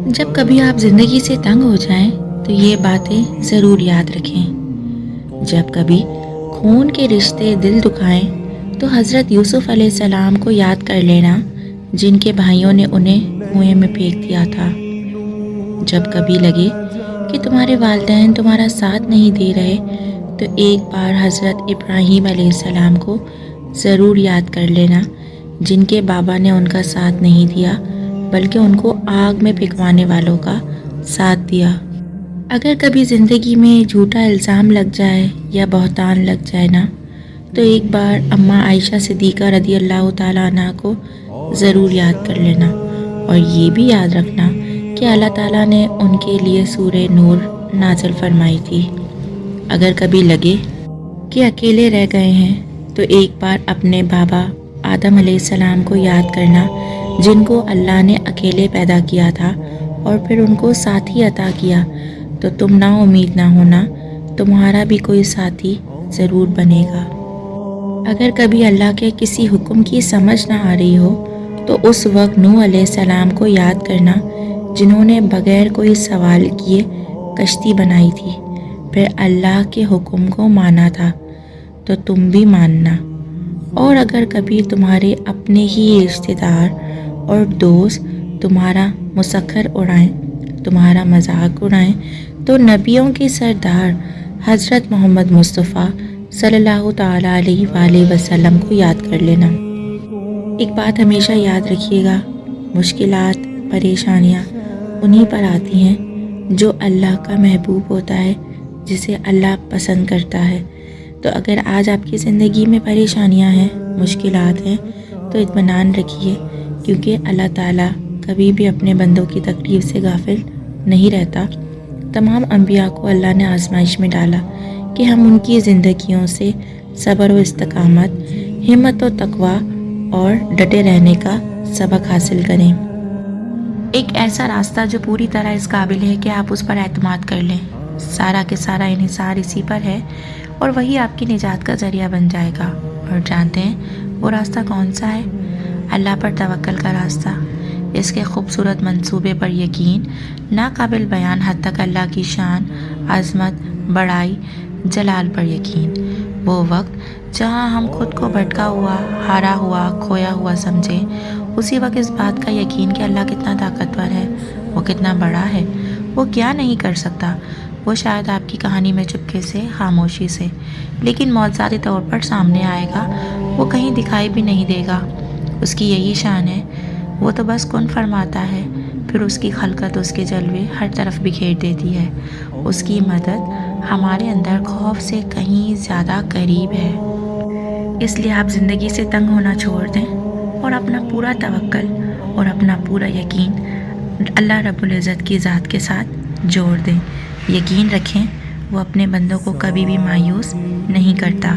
جب کبھی آپ زندگی سے تنگ ہو جائیں تو یہ باتیں ضرور یاد رکھیں۔ جب کبھی خون کے رشتے دل دکھائیں تو حضرت یوسف علیہ السلام کو یاد کر لینا، جن کے بھائیوں نے انہیں کنویں میں پھینک دیا تھا۔ جب کبھی لگے کہ تمہارے والدین تمہارا ساتھ نہیں دے رہے تو ایک بار حضرت ابراہیم علیہ السلام کو ضرور یاد کر لینا، جن کے بابا نے ان کا ساتھ نہیں دیا بلکہ ان کو آگ میں پھینکوانے والوں کا ساتھ دیا۔ اگر کبھی زندگی میں جھوٹا الزام لگ جائے یا بہتان لگ جائے نا، تو ایک بار اماں عائشہ صدیقہ رضی اللہ تعالیٰ عنہ کو ضرور یاد کر لینا، اور یہ بھی یاد رکھنا کہ اللہ تعالیٰ نے ان کے لیے سورہ نور نازل فرمائی تھی۔ اگر کبھی لگے کہ اکیلے رہ گئے ہیں تو ایک بار اپنے بابا آدم علیہ السلام کو یاد کرنا، جن کو اللہ نے اکیلے پیدا کیا تھا اور پھر ان کو ساتھی عطا کیا، تو تم نا امید نہ ہونا، تمہارا بھی کوئی ساتھی ضرور بنے گا۔ اگر کبھی اللہ کے کسی حکم کی سمجھ نہ آ رہی ہو تو اس وقت نوح علیہ السلام کو یاد کرنا، جنہوں نے بغیر کوئی سوال کیے کشتی بنائی تھی، پھر اللہ کے حکم کو مانا تھا، تو تم بھی ماننا۔ اور اگر کبھی تمہارے اپنے ہی رشتہ دار اور دوست تمہارا مسخر اڑائیں، تمہارا مذاق اڑائیں، تو نبیوں کے سردار حضرت محمد مصطفیٰ صلی اللہ تعالیٰ علیہ وآلہ وسلم کو یاد کر لینا۔ ایک بات ہمیشہ یاد رکھیے گا، مشکلات پریشانیاں انہی پر آتی ہیں جو اللہ کا محبوب ہوتا ہے، جسے اللہ پسند کرتا ہے۔ تو اگر آج آپ کی زندگی میں پریشانیاں ہیں، مشکلات ہیں، تو اطمینان رکھیے، کیونکہ اللہ تعالیٰ کبھی بھی اپنے بندوں کی تکلیف سے غافل نہیں رہتا۔ تمام انبیاء کو اللہ نے آزمائش میں ڈالا کہ ہم ان کی زندگیوں سے صبر و استقامت، ہمت و تقوی اور ڈٹے رہنے کا سبق حاصل کریں۔ ایک ایسا راستہ جو پوری طرح اس قابل ہے کہ آپ اس پر اعتماد کر لیں، سارا کے سارا انحصار اسی پر ہے، اور وہی آپ کی نجات کا ذریعہ بن جائے گا۔ اور جانتے ہیں وہ راستہ کون سا ہے؟ اللہ پر توکل کا راستہ، اس کے خوبصورت منصوبے پر یقین، ناقابل بیان حد تک اللہ کی شان، عظمت، بڑائی، جلال پر یقین۔ وہ وقت جہاں ہم خود کو بھٹکا ہوا، ہارا ہوا، کھویا ہوا سمجھیں، اسی وقت اس بات کا یقین کہ اللہ کتنا طاقتور ہے، وہ کتنا بڑا ہے، وہ کیا نہیں کر سکتا۔ وہ شاید آپ کی کہانی میں چپکے سے، خاموشی سے، لیکن معجزاتی طور پر سامنے آئے گا۔ وہ کہیں دکھائی بھی نہیں دے گا۔ اس کی یہی شان ہے، وہ تو بس کن فرماتا ہے، پھر اس کی خلقت، اس کے جلوے ہر طرف بکھیر دیتی ہے۔ اس کی مدد ہمارے اندر خوف سے کہیں زیادہ قریب ہے۔ اس لیے آپ زندگی سے تنگ ہونا چھوڑ دیں اور اپنا پورا توکل اور اپنا پورا یقین اللہ رب العزت کی ذات کے ساتھ جوڑ دیں۔ یقین رکھیں وہ اپنے بندوں کو کبھی بھی مایوس نہیں کرتا۔